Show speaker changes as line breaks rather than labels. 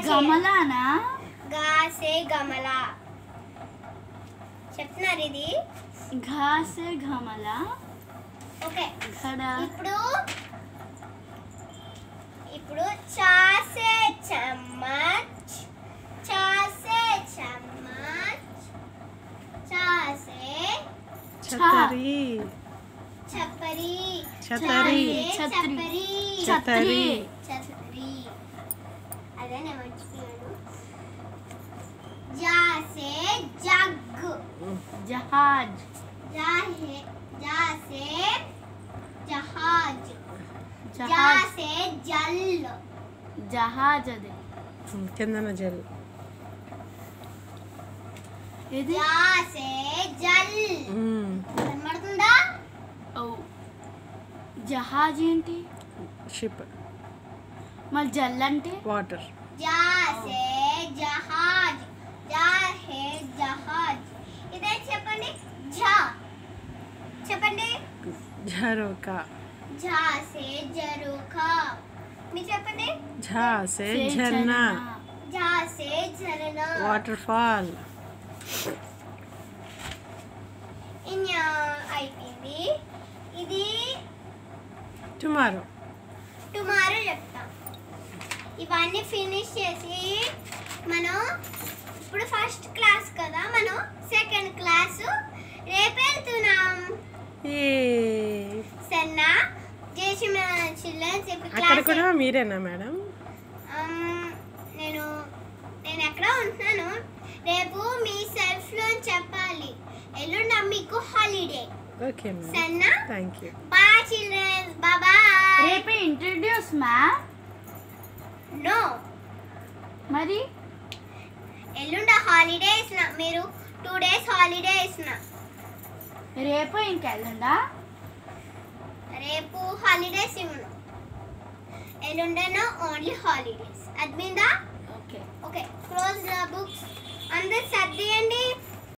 గమలానా
గా సే గమల చెప్తున్నారు ఇది
ఘా సే గమల
ఓకే
ఘడా
ఇప్పుడు చా సే చమ్మచ్ చా సే చమ్మచ్ చా సే
ఛతరి
చప్పరి
ఛతరి
చప్పరి
ఛతరి
చప్పరి అదే నేను మర్చిపోయాను జా సే జగ్
జహాజ్
జా సే జహాజ్ జా
జహాజ్
సే జల్
జహాజ్ అది
కిందన జల్
ఇది
జా సే జల్ కనబడుతుందా
ఓ జహాజ్ ఏంటి
షిప్
మరి జల్ అంటే
వాటర్
జా సే జహాజ్ జా హే జహాజ్ ఇదే చెప్పండి జా చెప్పండి
झरोका
జా సే జరుకా మీరు చెప్పండి
झा से
సే
झरना
జా సే झरना
वाटरफॉल
ఇన్యా అయిపోయింది ఇది
टुमारो
టుమారో చెప్తాం ఇవన్నీ ఫినిష్ చేసి మనం ఇప్పుడు ఫస్ట్ క్లాస్ కదా మనం సెకండ్ క్లాస్ రేపు వెళ్తున్నాం
ये
సన్నా చేసి మన చిల్డ్రన్స్ ఇప్పుడు
అక్కడ
క్లాస్
కూడా మీరేనా మేడం
నేను ఎక్కడ ఉంటున్నాను రేపు మీ సెల్ఫ్ లో చెప్పాలి ఎల్లుండి మీకు హాలిడే
ఓకే మేడం
సన్నా
thank you
bye children's bye
రేపు ఇంట్రడ్యూస్ మా
నో
మరి
ఎల్లుండి హాలిడే ఇస్తున్నా మీరు 2 days హాలిడే ఇస్తున్నా
రేపు ఇంకెళ్ళండా
రేపు హాలిడేస్ ఇవ్వను ఎల్లుండేనో ఓన్లీ హాలిడేస్ అర్థమైందా
okay
okay close the books అందరు సర్దేయండి